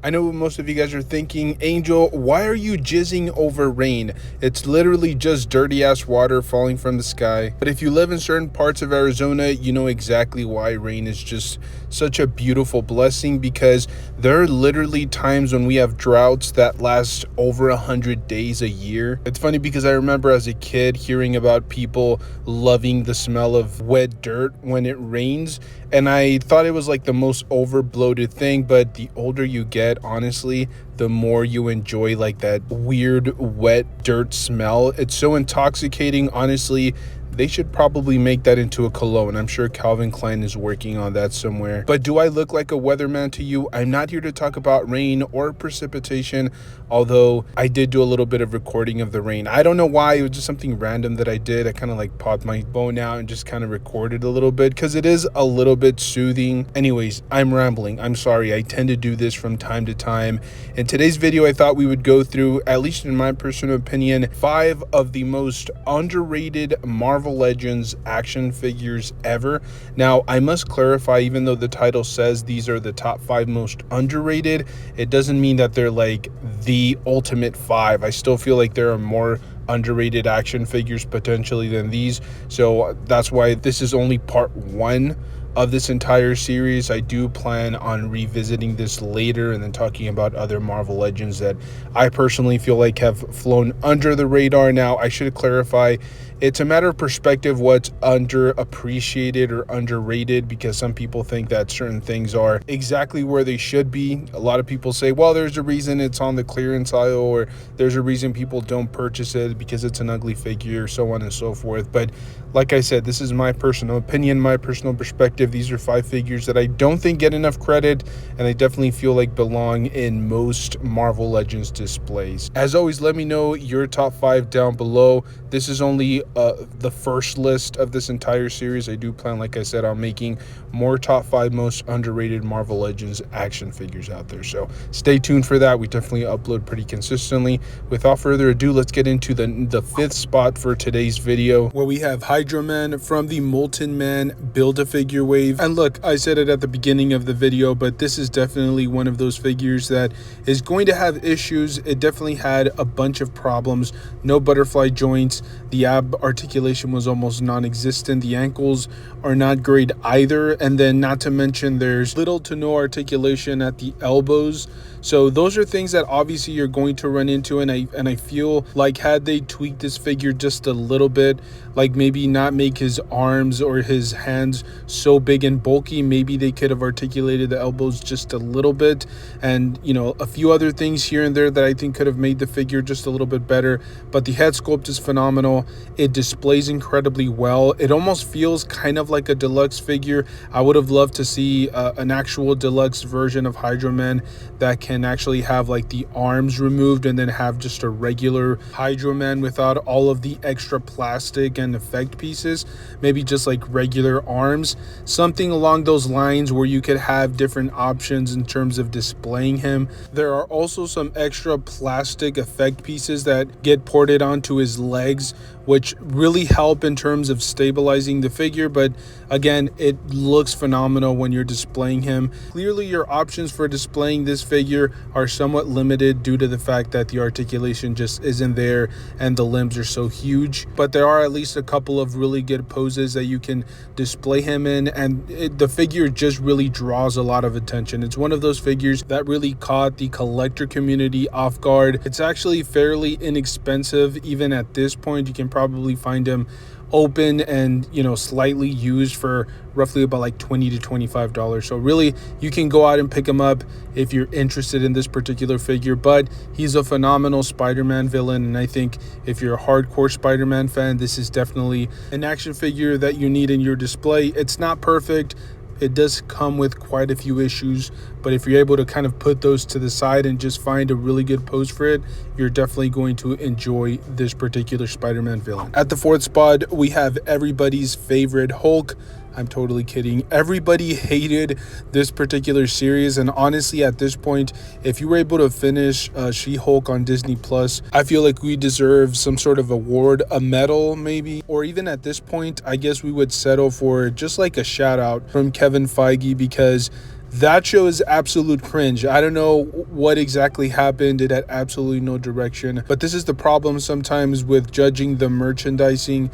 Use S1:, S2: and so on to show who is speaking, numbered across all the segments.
S1: I know what most of you guys are thinking, Angel, why are you jizzing over rain? It's literally just dirty ass water falling from the sky. But if you live in certain parts of Arizona, you know exactly why rain is just such a beautiful blessing, because there are literally times when we have droughts that last over 100 days a year. It's funny because I remember as a kid hearing about people loving the smell of wet dirt when it rains, and I thought it was like the most overbloated thing. But the older you get, honestly, the more you enjoy like that weird wet dirt smell. It's so intoxicating. Honestly, they should probably make that into a cologne. I'm sure Calvin Klein is working on that somewhere. But do I look like a weatherman to you? I'm not here to talk about rain or precipitation, although I did do a little bit of recording of the rain. I don't know why. It was just something random that I did. I kind of like popped my phone out and just kind of recorded a little bit because it is a little bit soothing. Anyways, I'm rambling. I'm sorry. I tend to do this from time to time. In today's video, I thought we would go through, at least in my personal opinion, 5 of the most underrated Marvel Legends action figures ever. Now, I must clarify, even though the title says these are the top 5 most underrated, it doesn't mean that they're like the ultimate 5. I still feel like there are more underrated action figures potentially than these. So that's why this is only part 1 of this entire series. I do plan on revisiting this later and then talking about other Marvel Legends that I personally feel like have flown under the radar. Now, I should clarify, it's a matter of perspective what's underappreciated or underrated, because some people think that certain things are exactly where they should be. A lot of people say, well, there's a reason it's on the clearance aisle, or there's a reason people don't purchase it because it's an ugly figure, so on and so forth. But like I said, this is my personal opinion, my personal perspective. These are 5 figures that I don't think get enough credit, and I definitely feel like belong in most Marvel Legends displays. As always, let me know your top 5 down below. This is only the first list of this entire series. I do plan, like I said, on making more top 5 most underrated Marvel Legends action figures out there. So stay tuned for that. We definitely upload pretty consistently. Without further ado, let's get into the 5th spot for today's video, where we have Hydroman from the Molten Man Build-A-Figure wave. And look, I said it at the beginning of the video, but this is definitely one of those figures that is going to have issues. It definitely had a bunch of problems. No butterfly joints. The ab articulation was almost non-existent. The ankles are not great either, and then not to mention there's little to no articulation at the elbows. So those are things that obviously you're going to run into, and I feel like had they tweaked this figure just a little bit, like maybe not make his arms or his hands so big and bulky, maybe they could have articulated the elbows just a little bit, and you know, a few other things here and there that I think could have made the figure just a little bit better. But the head sculpt is phenomenal. It displays incredibly well. It almost feels kind of like a deluxe figure. I would have loved to see an actual deluxe version of Hydroman that can actually have like the arms removed and then have just a regular Hydroman without all of the extra plastic and effect pieces. Maybe just like regular arms, something along those lines, where you could have different options in terms of displaying him. There are also some extra plastic effect pieces that get ported onto his legs, which really help in terms of stabilizing the figure. But again, it looks phenomenal when you're displaying him. Clearly, your options for displaying this figure are somewhat limited due to the fact that the articulation just isn't there and the limbs are so huge. But there are at least a couple of really good poses that you can display him in, and the figure just really draws a lot of attention. It's one of those figures that really caught the collector community off guard. It's actually fairly inexpensive. Even at this point, you can probably find him open and, you know, slightly used for roughly about like $20 to $25. So really, you can go out and pick him up if you're interested in this particular figure. But he's a phenomenal Spider-Man villain, and I think if you're a hardcore Spider-Man fan, this is definitely an action figure that you need in your display. It's not perfect. It does come with quite a few issues, but if you're able to kind of put those to the side and just find a really good pose for it, you're definitely going to enjoy this particular Spider-Man villain. At the 4th spot, we have everybody's favorite Hulk. I'm totally kidding. Everybody hated this particular series, and honestly, at this point, if you were able to finish SheHulk on Disney Plus, I feel like we deserve some sort of award, a medal maybe, or even at this point, I guess we would settle for just like a shout out from Kevin Feige, because That show is absolute cringe. I don't know what exactly happened. It had absolutely no direction. But this is the problem sometimes with judging the merchandising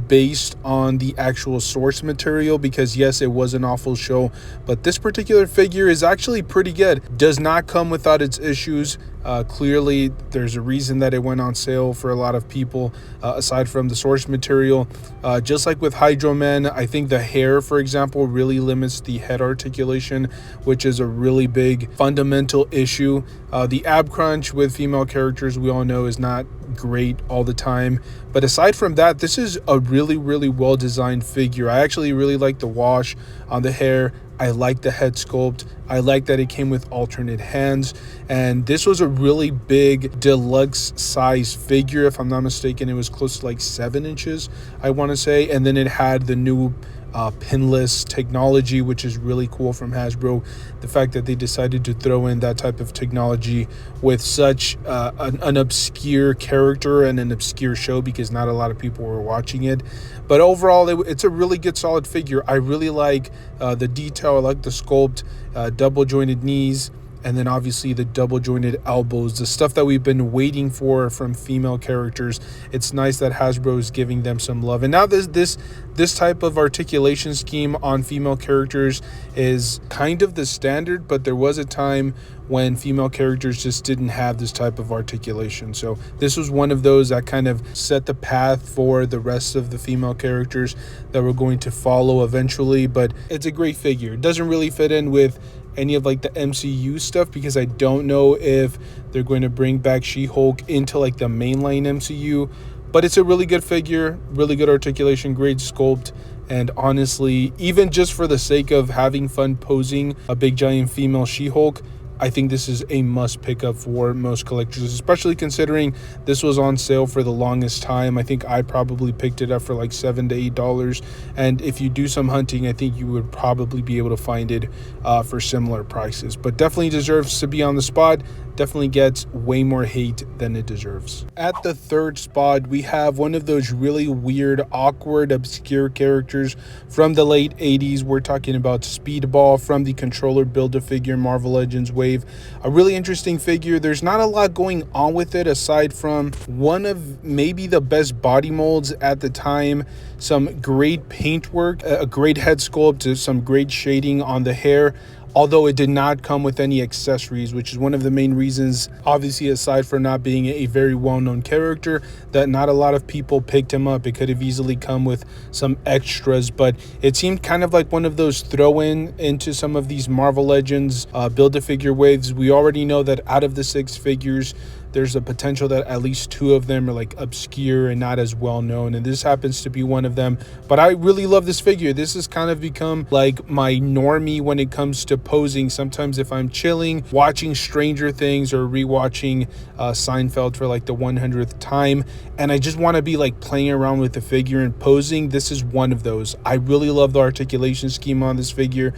S1: based on the actual source material, because yes, it was an awful show, but this particular figure is actually pretty good. Does not come without its issues. Clearly, there's a reason that it went on sale for a lot of people, aside from the source material. Just like with Hydroman, I think the hair, for example, really limits the head articulation, which is a really big fundamental issue. The ab crunch with female characters, we all know, is not great all the time. But aside from that, this is a really, really well designed figure. I actually really like the wash on the hair. I like the head sculpt. I like that it came with alternate hands. And this was a really big deluxe size figure. If I'm not mistaken, it was close to like 7 inches, I want to say. And then it had the new pinless technology, which is really cool from Hasbro. The fact that they decided to throw in that type of technology with such an obscure character and an obscure show, because not a lot of people were watching it. But overall, it's a really good solid figure. I really like the detail. I like the sculpt, double jointed knees, and then obviously the double jointed elbows, the stuff that we've been waiting for from female characters. It's nice that Hasbro is giving them some love. And now this type of articulation scheme on female characters is kind of the standard, but there was a time when female characters just didn't have this type of articulation. So this was one of those that kind of set the path for the rest of the female characters that we're going to follow eventually. But it's a great figure. It doesn't really fit in with any of like the MCU stuff, because I don't know if they're going to bring back She-Hulk into like the mainline MCU. But it's a really good figure, really good articulation, great sculpt. And honestly, even just for the sake of having fun posing a big giant female She-Hulk, I think this is a must pick up for most collectors, especially considering this was on sale for the longest time. I think I probably picked it up for like $7 to $8. And if you do some hunting, I think you would probably be able to find it for similar prices. But definitely deserves to be on the spot. Definitely gets way more hate than it deserves. At the third spot, we have one of those really weird, awkward, obscure characters from the late 80s. We're talking about Speedball from the Controller Build-A-Figure Marvel Legends wave. A really interesting figure. There's not a lot going on with it aside from one of maybe the best body molds at the time, some great paintwork, a great head sculpt, some great shading on the hair. Although it did not come with any accessories, which is one of the main reasons, obviously, aside from not being a very well-known character, that not a lot of people picked him up. It could have easily come with some extras, but it seemed kind of like one of those throw-in into some of these Marvel Legends Build-A-Figure waves. We already know that out of the 6 figures, there's a potential that at least 2 of them are like obscure and not as well known, and this happens to be one of them. But I really love this figure. This has kind of become like my normie when it comes to posing. Sometimes if I'm chilling, watching Stranger Things or rewatching Seinfeld for like the 100th time, and I just want to be like playing around with the figure and posing, this is one of those. I really love the articulation scheme on this figure.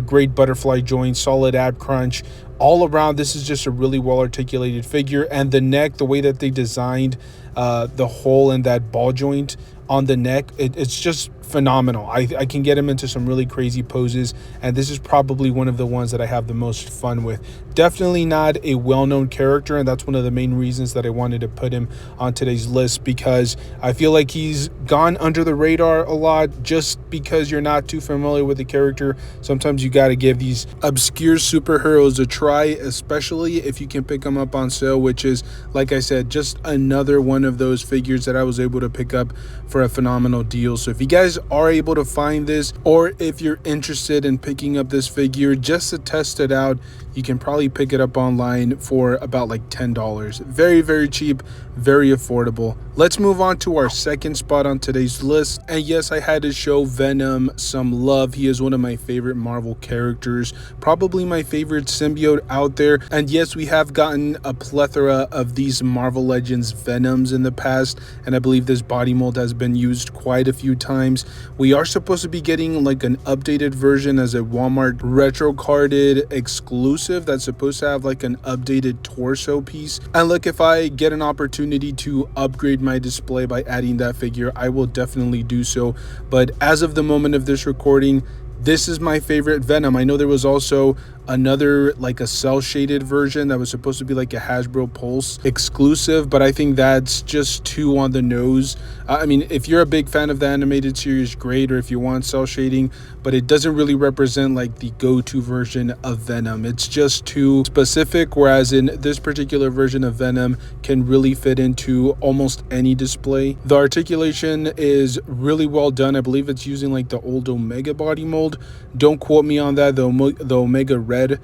S1: Great butterfly joint, solid ab crunch. All around, this is just a really well articulated figure. And the neck, the way that they designed the hole in that ball joint on the neck, it's just phenomenal. I can get him into some really crazy poses, and this is probably one of the ones that I have the most fun with. Definitely not a well-known character, and that's one of the main reasons that I wanted to put him on today's list, because I feel like he's gone under the radar a lot just because you're not too familiar with the character. Sometimes you got to give these obscure superheroes a try, especially if you can pick them up on sale, which is, like I said, just another one of those figures that I was able to pick up for a phenomenal deal. So if you guys are able to find this, or if you're interested in picking up this figure just to test it out, you can probably pick it up online for about like $10. Very, very cheap, very affordable. Let's move on to our second spot on today's list. And yes, I had to show Venom some love. He is one of my favorite Marvel characters, probably my favorite symbiote out there. And yes, we have gotten a plethora of these Marvel Legends Venoms in the past, and I believe this body mold has been used quite a few times. We are supposed to be getting like an updated version as a Walmart retro carded exclusive that's supposed to have like an updated torso piece. And look, if I get an opportunity to upgrade my display by adding that figure, I will definitely do so. But as of the moment of this recording, This is my favorite Venom. I know there was also another, like a cell shaded version that was supposed to be like a Hasbro Pulse exclusive, but I think that's just too on the nose. I mean, if you're a big fan of the animated series, great, or if you want cell shading, but it doesn't really represent like the go-to version of Venom. It's just too specific, whereas in this particular version of Venom can really fit into almost any display. The articulation is really well done. I believe it's using like the old Omega body mold. Don't quote me on that. The Omega Red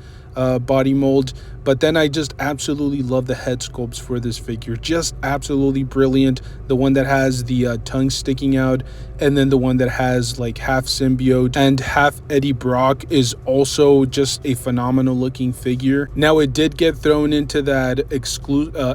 S1: body mold, but then I just absolutely love the head sculpts for this figure. Just absolutely brilliant. The one that has the tongue sticking out, and then the one that has like half symbiote and half Eddie Brock is also just a phenomenal looking figure. Now, it did get thrown into that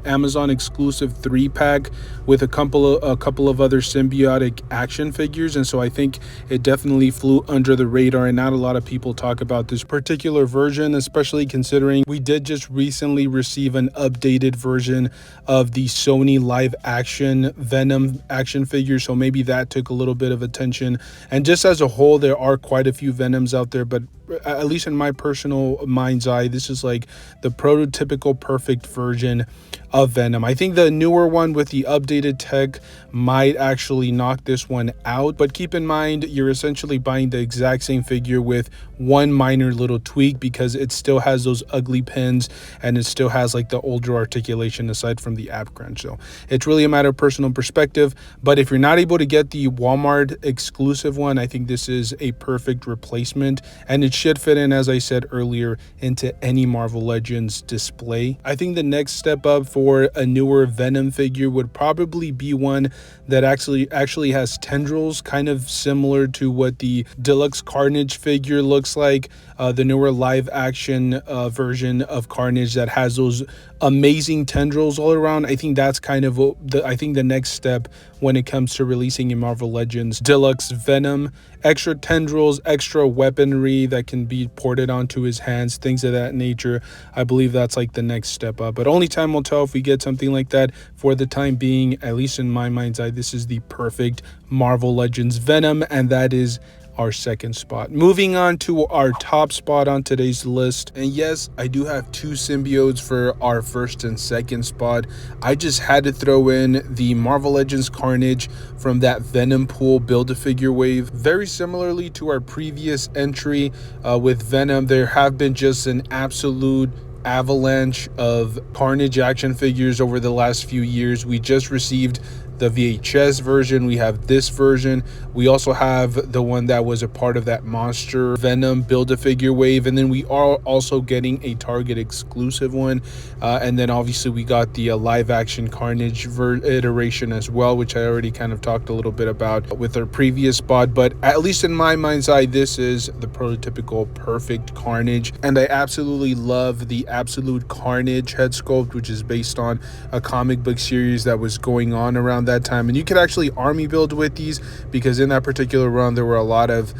S1: Amazon exclusive 3-pack with a couple of other symbiotic action figures, and so I think it definitely flew under the radar, and not a lot of people talk about this particular version, especially considering we did just recently receive an updated version of the Sony live action Venom action figure, so maybe that took a little bit of attention. And just as a whole, there are quite a few Venoms out there, but at least in my personal mind's eye, this is like the prototypical perfect version of Venom. I think the newer one with the updated tech might actually knock this one out, but keep in mind you're essentially buying the exact same figure with one minor little tweak, because it still has those ugly pins and it still has like the older articulation aside from the ab crunch. So it's really a matter of personal perspective, but if you're not able to get the Walmart exclusive one, I think this is a perfect replacement, and it should fit in, as I said earlier, into any Marvel Legends display. I think the next step up for a newer Venom figure would probably be one that actually has tendrils, kind of similar to what the deluxe Carnage figure looks like, the newer live action version of Carnage that has those amazing tendrils all around. I think that's kind of the next step when it comes to releasing a Marvel Legends deluxe Venom. Extra tendrils, extra weaponry that can be ported onto his hands, things of that nature. I believe that's like the next step up, but only time will tell if we get something like that. For the time being, at least in my mind's eye, this is the perfect Marvel Legends Venom, and that is our second spot. Moving on to our top spot on today's list, and yes, I do have two symbiotes for our first and second spot. I just had to throw in the Marvel Legends Carnage from that Venom pool Build-A-Figure wave. Very similarly to our previous entry with Venom, there have been just an absolute avalanche of Carnage action figures over the last few years. We just received the VHS version, we have this version, we also have the one that was a part of that Monster Venom Build-A-Figure wave, and then we are also getting a Target exclusive one, and then obviously we got the live action Carnage iteration as well, which I already kind of talked a little bit about with our previous spot. But at least in my mind's eye, this is the prototypical perfect Carnage, and I absolutely love the Absolute Carnage head sculpt, which is based on a comic book series that was going on around that time, and you could actually army build with these, because in that particular run there were a lot of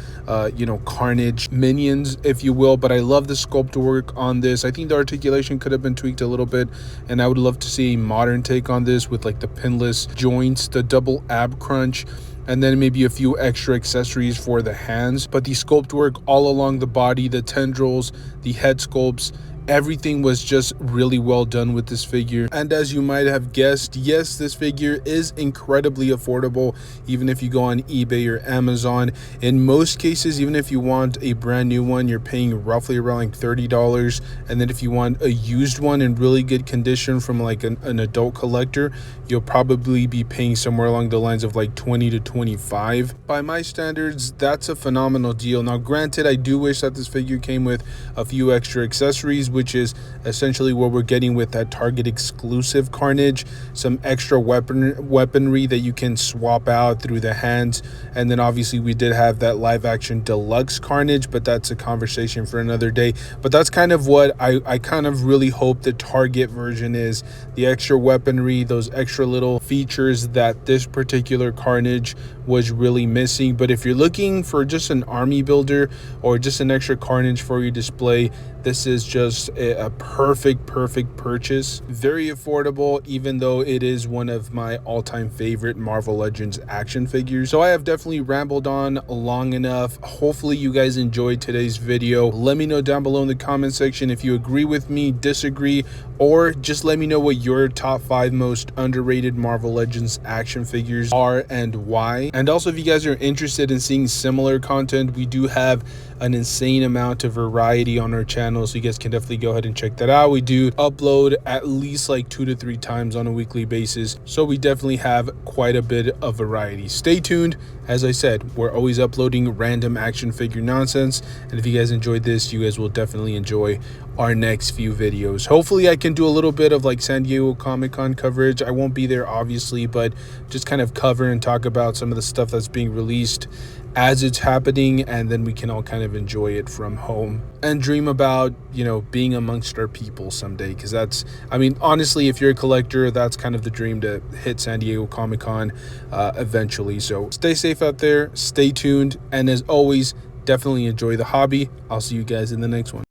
S1: Carnage minions, if you will. But I love the sculpt work on this. I think the articulation could have been tweaked a little bit, and I would love to see a modern take on this with like the pinless joints, the double ab crunch, and then maybe a few extra accessories for the hands. But the sculpt work all along the body, the tendrils, the head sculpts, everything was just really well done with this figure. And as you might have guessed, yes, this figure is incredibly affordable, even if you go on eBay or Amazon. In most cases, even if you want a brand new one, you're paying roughly around like $30, and then if you want a used one in really good condition from like an adult collector, you'll probably be paying somewhere along the lines of like $20 to $25. By my standards, that's a phenomenal deal. Now granted, I do wish that this figure came with a few extra accessories, which is essentially what we're getting with that Target exclusive Carnage. Some extra weaponry that you can swap out through the hands, and then obviously we did have that live action deluxe Carnage, but that's a conversation for another day. But that's kind of what I kind of really hope the Target version is, the extra weaponry, those extra little features that this particular Carnage was really missing. But if you're looking for just an army builder or just an extra Carnage for your display, this is just a perfect purchase. Very affordable, even though it is one of my all-time favorite Marvel Legends action figures. So I have definitely rambled on long enough. Hopefully you guys enjoyed today's video. Let me know down below in the comment section if you agree with me, disagree, or just let me know what your top 5 most underrated Marvel Legends action figures are and why. And also, if you guys are interested in seeing similar content, we do have an insane amount of variety on our channel, so you guys can definitely go ahead and check that out. We do upload at least like 2 to 3 times on a weekly basis, so we definitely have quite a bit of variety. Stay tuned. As I said, we're always uploading random action figure nonsense, and if you guys enjoyed this, you guys will definitely enjoy our next few videos. Hopefully I can do a little bit of like San Diego Comic-Con coverage. I won't be there obviously, but just kind of cover and talk about some of the stuff that's being released as it's happening, and then we can all kind of enjoy it from home and dream about, you know, being amongst our people someday, because that's, I mean, honestly, if you're a collector, that's kind of the dream, to hit San Diego Comic-Con eventually. So stay safe out there, stay tuned, and as always, definitely enjoy the hobby. I'll see you guys in the next one.